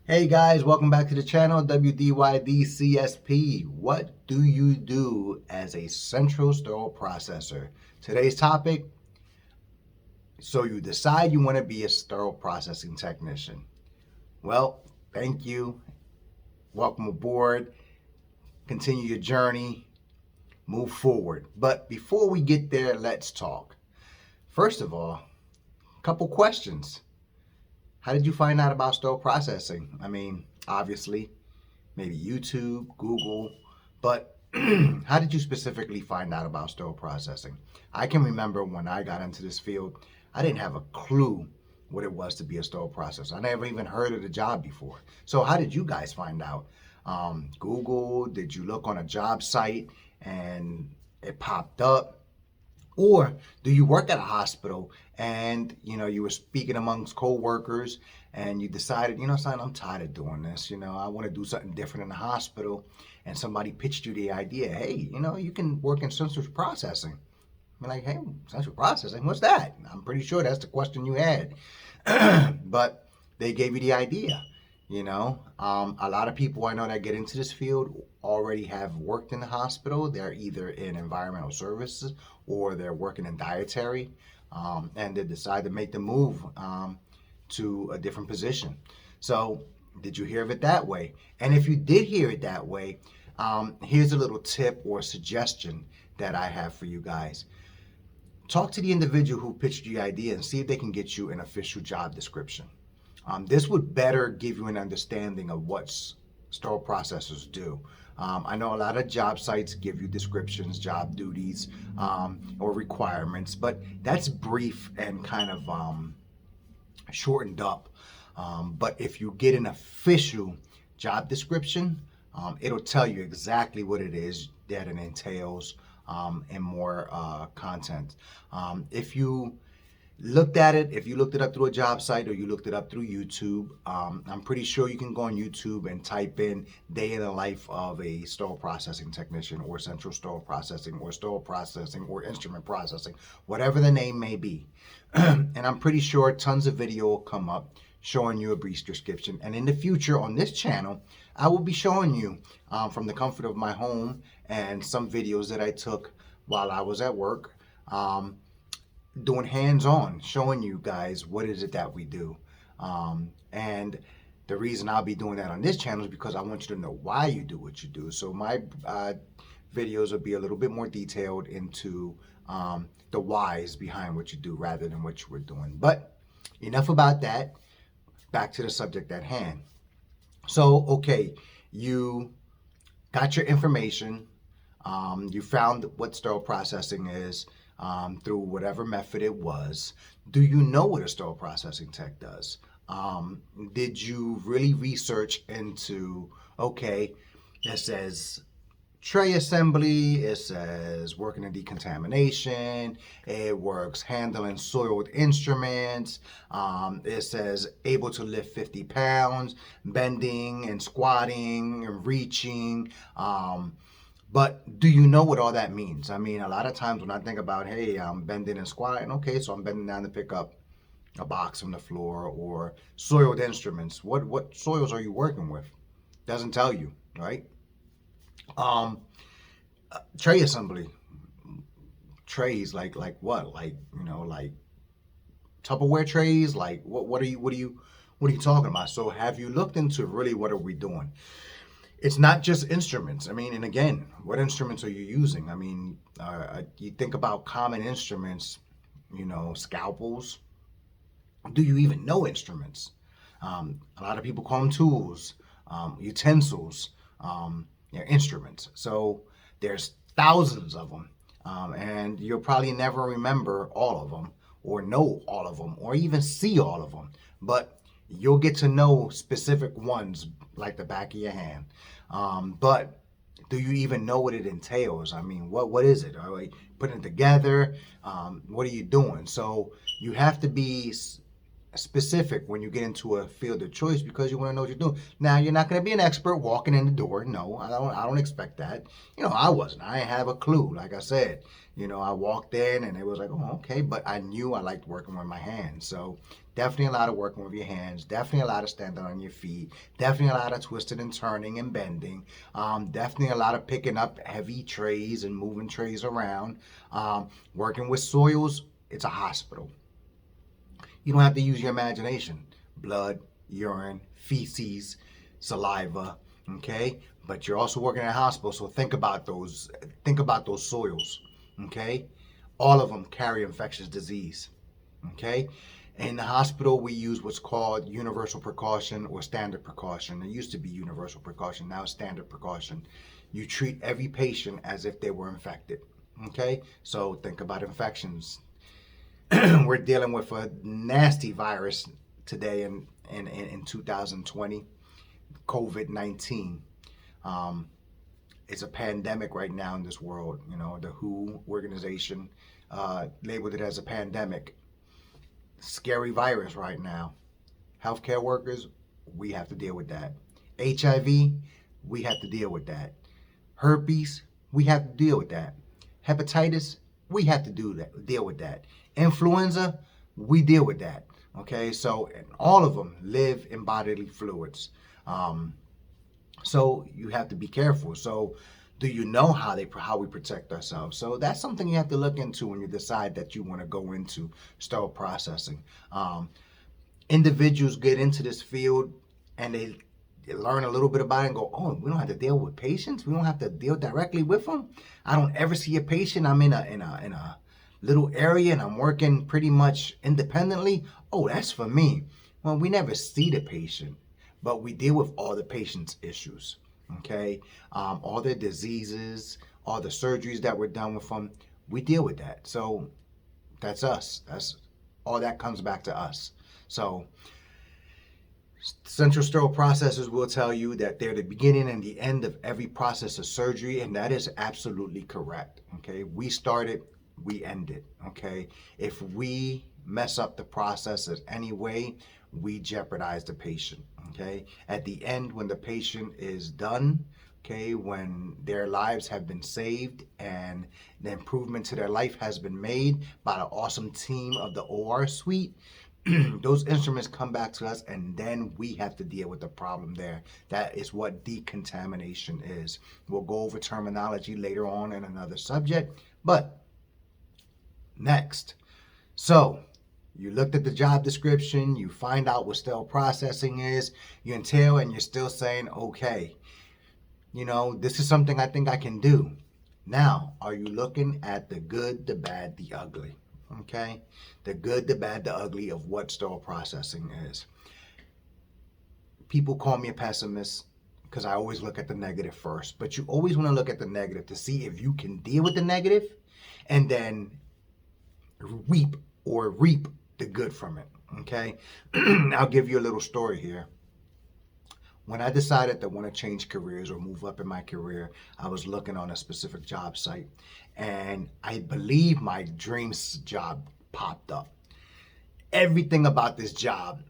Hey guys, welcome back to the channel, W.D.Y.D CSP. What do you do as a central sterile processor? Today's topic, so you decide you want to be a sterile processing technician. Well, thank you. Welcome aboard. Continue your journey. Move forward. But before we get there, let's talk. First of all, a couple questions. How did you find out about sterile processing? Obviously, maybe YouTube, Google, but how did you specifically find out about sterile processing? I can remember when I got into this field, I didn't have a clue what it was to be a sterile processor. I never even heard of the job before. So how did you guys find out? Google? Did you look on a job site and it popped up? Or do you work at a hospital and you were speaking amongst co-workers and you decided, son, I'm tired of doing this. I want to do something different in the hospital, and somebody pitched you the idea, hey, you can work in central processing. You're like, hey, central processing, what's that? I'm pretty sure that's the question you had. But they gave you the idea. A lot of people I know that get into this field already have worked in the hospital. They're either in environmental services or they're working in dietary, and they decide to make the move to a different position. So, did you hear of it that way? And if you did hear it that way, here's a little tip or suggestion that I have for you guys. Talk to the individual who pitched you the idea and see if they can get you an official job description. This would better give you an understanding of what sterile processors do. I know a lot of job sites give you descriptions, job duties, or requirements, but that's brief and kind of shortened up. But if you get an official job description, it'll tell you exactly what it is that it entails, and more content. If you looked at it, if you looked it up through a job site or you looked it up through YouTube, I'm pretty sure you can go on YouTube and type in day in the life of a sterile processing technician or central sterile processing or instrument processing, whatever the name may be. And I'm pretty sure tons of video will come up showing you a brief description. And in the future on this channel, I will be showing you from the comfort of my home and some videos that I took while I was at work. Doing hands-on, showing you guys what is it that we do. And the reason I'll be doing that on this channel is because I want you to know why you do what you do. So my videos will be a little bit more detailed into the whys behind what you do rather than what you were doing. But enough about that. Back to the subject at hand. So, okay, you got your information. You found what sterile processing is through whatever method it was. Do you know what a sterile processing tech does? Did you really research into, okay, it says tray assembly, it says working in decontamination, it works handling soiled instruments, it says able to lift 50 pounds, bending and squatting and reaching. But do you know what all that means? A lot of times when I think about, hey, I'm bending and squatting, okay, so I'm bending down to pick up a box from the floor or soiled instruments. What soils are you working with? Doesn't tell you, right? Um, Tray assembly, trays like what? Like Tupperware trays. Like what are you talking about? So have you looked into really what are we doing? It's not just instruments. And again, what instruments are you using? You think about common instruments, scalpels. Do you even know instruments? A lot of people call them tools, utensils, instruments. So there's thousands of them, and you'll probably never remember all of them, or know all of them, or even see all of them. But you'll get to know specific ones like the back of your hand. But do you even know what it entails? What is it? Are we putting it together? What are you doing? So you have to be specific when you get into a field of choice because you want to know what you're doing. Now, you're not going to be an expert walking in the door. No, I don't expect that. I wasn't. I didn't have a clue. Like I said, I walked in and it was like, oh, okay. But I knew I liked working with my hands. So Definitely a lot of working with your hands. Definitely a lot of standing on your feet. Definitely a lot of twisting and turning and bending. Definitely a lot of picking up heavy trays and moving trays around. Working with soils, it's a hospital. You don't have to use your imagination. Blood, urine, feces, saliva, okay? But you're also working at a hospital, so think about those soils, okay? All of them carry infectious disease, okay? In the hospital, we use what's called universal precaution or standard precaution. It used to be universal precaution, now it's standard precaution. You treat every patient as if they were infected, okay? So think about infections. We're dealing with a nasty virus today in 2020, COVID-19. Um, it's a pandemic right now in this world. You know, the WHO organization labeled it as a pandemic. Scary virus right now. Healthcare workers, we have to deal with that. HIV, we have to deal with that. Herpes, we have to deal with that. Hepatitis, we have to deal with that. Influenza, we deal with that. Okay, so and all of them live in bodily fluids. So you have to be careful. So do you know how we protect ourselves? So that's something you have to look into when you decide that you want to go into sterile processing. Individuals get into this field and they learn a little bit about it and go, oh, we don't have to deal with patients. We don't have to deal directly with them. I don't ever see a patient. I'm in a little area and I'm working pretty much independently. Oh, that's for me. Well, we never see the patient, but we deal with all the patient's issues. Okay, all their diseases, all the surgeries that were done with them. We deal with that. So that's us. That's all that comes back to us. So central sterile processors will tell you that they're the beginning and the end of every process of surgery, and that is absolutely correct. Okay, we started, we end it. Okay, if we mess up the process in any way, we jeopardize the patient. Okay, at the end, when the patient is done, okay, when their lives have been saved and the improvement to their life has been made by the awesome team of the OR suite, those instruments come back to us and then we have to deal with the problem there. That is what decontamination is. We'll go over terminology later on in another subject, but next. So you looked at the job description, you find out what sterile processing is, you entail, and you're still saying, okay, you know, this is something I think I can do. Now, are you looking at the good, the bad, the ugly? Okay, the good, the bad, the ugly of what sterile processing is. People call me a pessimist because I always look at the negative first, but you always want to look at the negative to see if you can deal with the negative and then reap the good from it. Okay, I'll give you a little story here. When I decided to want to change careers or move up in my career, I was looking on a specific job site and I believe my dreams job popped up. Everything about this job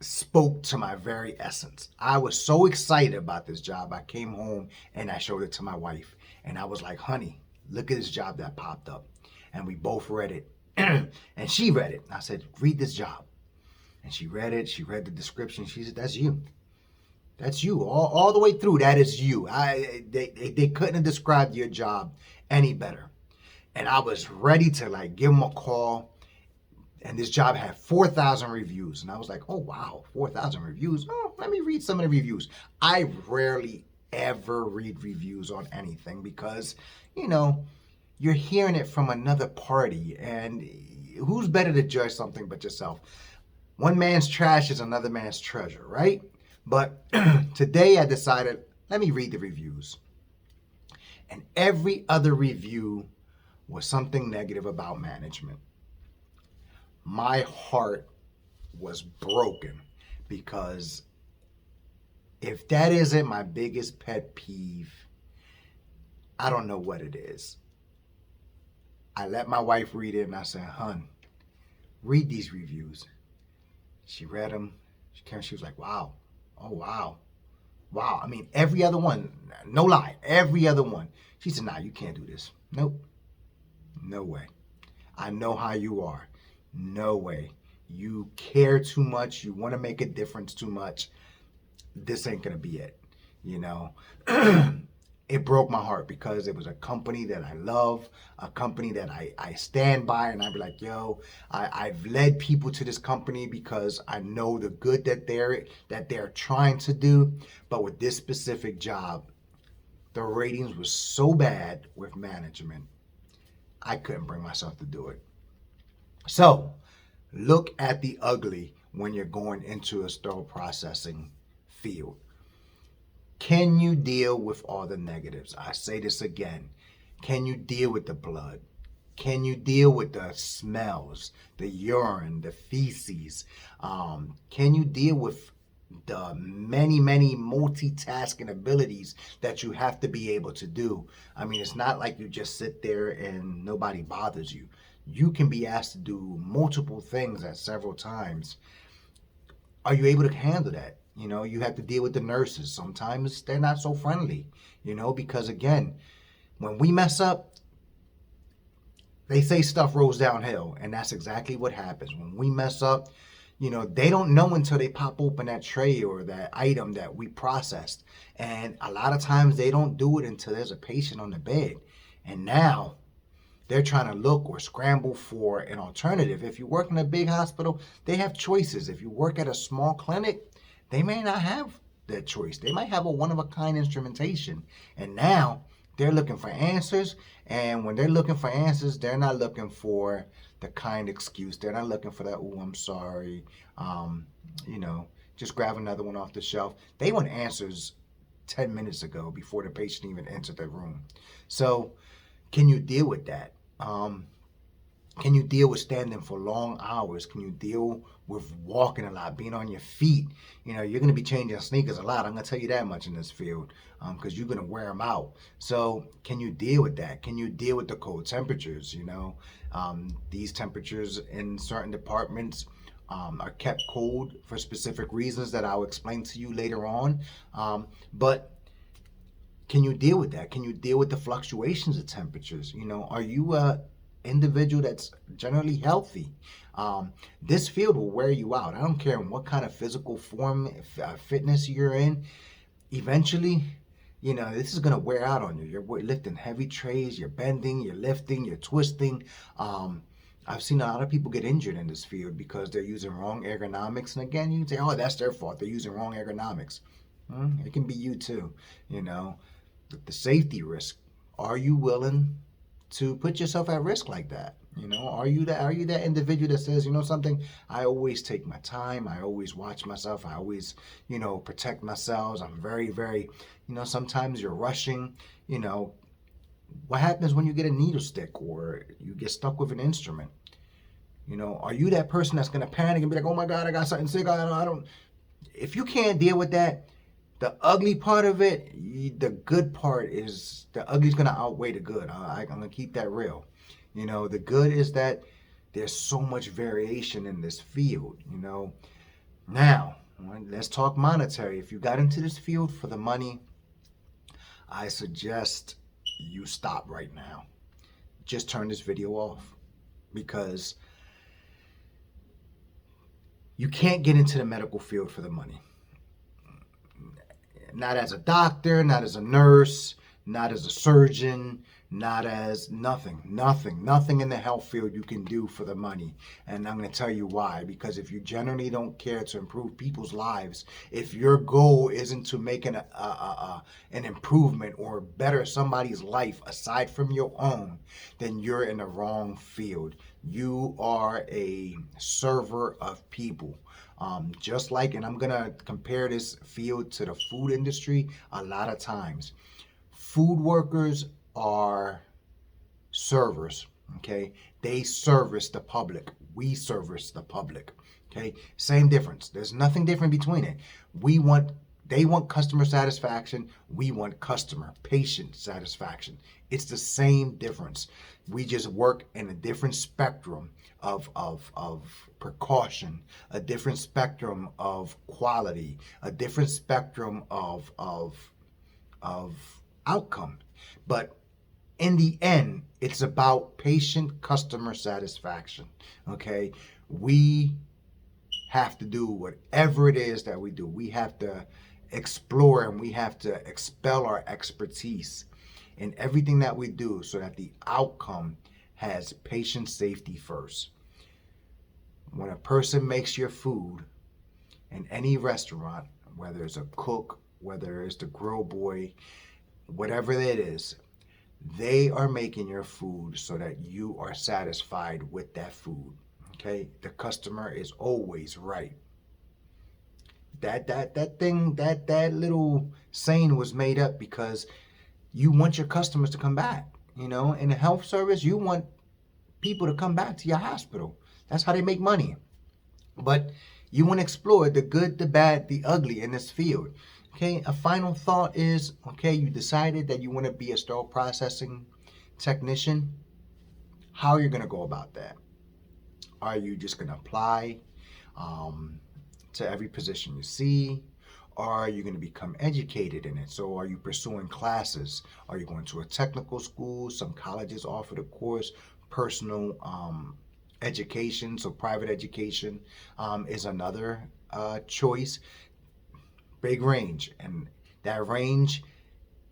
spoke to my very essence. I was so excited about this job. I came home and I showed it to my wife and I was like, honey, look at this job that popped up. And we both read it and she read it. I said, read this job. And she read it. She read the description. She said, that's you. That's you. All the way through, that is you. They couldn't have described your job any better. And I was ready to like give them a call. And this job had 4,000 reviews. And I was like, oh, wow, 4,000 reviews. Oh, let me read some of the reviews. I rarely ever read reviews on anything because, you know, you're hearing it from another party. And who's better to judge something but yourself? One man's trash is another man's treasure, right? But today I decided, let me read the reviews. And every other review was something negative about management. My heart was broken because if that isn't my biggest pet peeve, I don't know what it is. I let my wife read it and I said, hun, read these reviews. She read them. She was like, wow. Oh, wow. Wow. I mean, every other one, no lie, every other one. She said, nah, you can't do this. Nope. No way. I know how you are. No way. you care too much, you want to make a difference too much, this ain't gonna be it. You know, it broke my heart because it was a company that I love, a company that I stand by, and I'd be like, yo, I've led people to this company because I know the good that they're trying to do. But with this specific job, the ratings were so bad with management, I couldn't bring myself to do it. So look at the ugly when you're going into a sterile processing field. Can you deal with all the negatives? I say this again. Can you deal with the blood? Can you deal with the smells, the urine, the feces? Can you deal with the many, many multitasking abilities that you have to be able to do? I mean, it's not like you just sit there and nobody bothers you. You can be asked to do multiple things at several times. Are you able to handle that? You know, you have to deal with the nurses. Sometimes they're not so friendly, because again, when we mess up, they say stuff rolls downhill, and that's exactly what happens. When we mess up, they don't know until they pop open that tray or that item that we processed. And a lot of times they don't do it until there's a patient on the bed. And now they're trying to look or scramble for an alternative. If you work in a big hospital, they have choices. If you work at a small clinic, they may not have that choice. They might have a one-of-a-kind instrumentation. And now they're looking for answers. And when they're looking for answers, they're not looking for the kind excuse. They're not looking for that, oh, I'm sorry, you know, just grab another one off the shelf. They want answers 10 minutes ago before the patient even entered the room. So can you deal with that? Can you deal with standing for long hours? Can you deal with walking a lot, being on your feet? You're going to be changing sneakers a lot. I'm going to tell you that much in this field because you're going to wear them out. So can you deal with that? Can you deal with the cold temperatures? These temperatures in certain departments are kept cold for specific reasons that I'll explain to you later on. But can you deal with that? Can you deal with the fluctuations of temperatures? Are you a individual that's generally healthy? This field will wear you out. I don't care in what kind of physical form, fitness you're in. Eventually, this is going to wear out on you. You're lifting heavy trays, you're bending, you're lifting, you're twisting. I've seen a lot of people get injured in this field because they're using wrong ergonomics. And again, you can say, oh, that's their fault. They're using wrong ergonomics. It can be you too, the safety risk. Are you willing to put yourself at risk like that? Are you that individual that says, something, I always take my time, I always watch myself, I always, protect myself. I'm very, very, sometimes you're rushing. What happens when you get a needle stick or you get stuck with an instrument? Are you that person that's gonna panic and be like, oh my God, I got something sick, I don't. If you can't deal with that, the ugly part of it, the good part is the ugly's gonna outweigh the good. I'm gonna keep that real. The good is that there's so much variation in this field. Now let's talk monetary. If you got into this field for the money, I suggest you stop right now. Just turn this video off because you can't get into the medical field for the money. Not as a doctor, not as a nurse, not as a surgeon, not as nothing in the health field you can do for the money. And I'm going to tell you why. Because if you generally don't care to improve people's lives, if your goal isn't to make an improvement or better somebody's life aside from your own, then you're in the wrong field. You are a server of people. Just like, and I'm going to compare this field to the food industry a lot of times. Food workers are servers, okay? They service the public. We service the public, okay? Same difference. There's nothing different between it. They want customer satisfaction. We want patient satisfaction. It's the same difference. We just work in a different spectrum of precaution, a different spectrum of quality, a different spectrum of outcome. But in the end, it's about patient customer satisfaction. Okay, we have to do whatever it is that we do. We have to explore and we have to expel our expertise in everything that we do so that the outcome has patient safety first. When a person makes your food in any restaurant, whether it's a cook, whether it's the grill boy, whatever it is, they are making your food so that you are satisfied with that food. Okay? The customer is always right. That little saying was made up because you want your customers to come back. You know, in the health service, you want people to come back to your hospital. That's how they make money. But you want to explore the good, the bad, the ugly in this field. Okay, a final thought is, okay, you decided that you want to be a sterile processing technician. How are you going to go about that? Are you just going to apply um, to every position you see? Or are you going to become educated in it? So are you pursuing classes? Are you going to a technical school? Some colleges offer the course. Personal education, so private education is another choice. Big range, and that range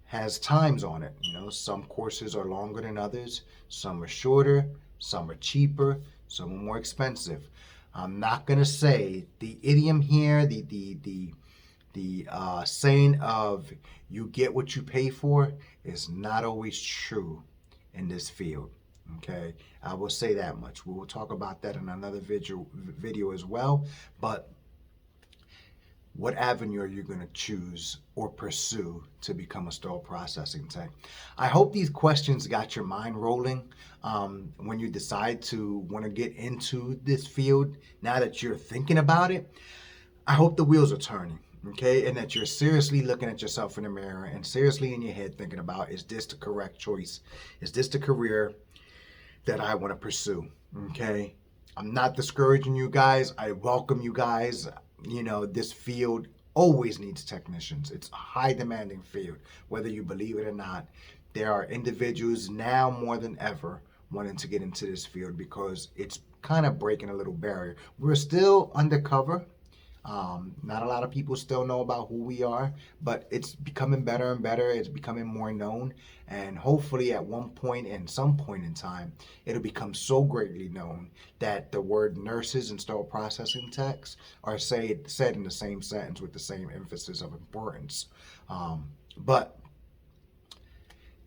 has times on it. You know, some courses are longer than others, some are shorter, some are cheaper, some are more expensive. I'm not gonna say the idiom here, the saying of "you get what you pay for" is not always true in this field. Okay, I will say that much. We will talk about that in another video as well. But what avenue are you going to choose or pursue to become a sterile processing tech? I hope these questions got your mind rolling when you decide to want to get into this field. Now that you're thinking about it, I hope the wheels are turning, okay? And that you're seriously looking at yourself in the mirror and seriously in your head thinking about, is this the correct choice? Is this the career that I want to pursue, okay? I'm not discouraging you guys. I welcome you guys. You know, this field always needs technicians. It's a high demanding field, whether you believe it or not. There are individuals now more than ever wanting to get into this field because it's kind of breaking a little barrier. We're still undercover. Not a lot of people still know about who we are, but it's becoming better and better. It's becoming more known, and hopefully at one point and some point in time, it'll become so greatly known that the word nurses and sterile processing techs are said in the same sentence with the same emphasis of importance. But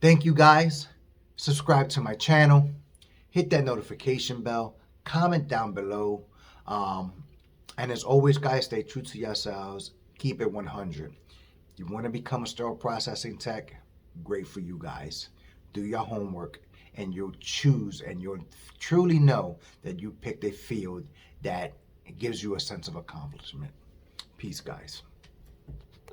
thank you guys. Subscribe to my channel. Hit that notification bell. Comment down below. And as always, guys, stay true to yourselves. Keep it 100. You want to become a sterile processing tech? Great for you guys. Do your homework, and you'll choose, and you'll truly know that you picked a field that gives you a sense of accomplishment. Peace, guys.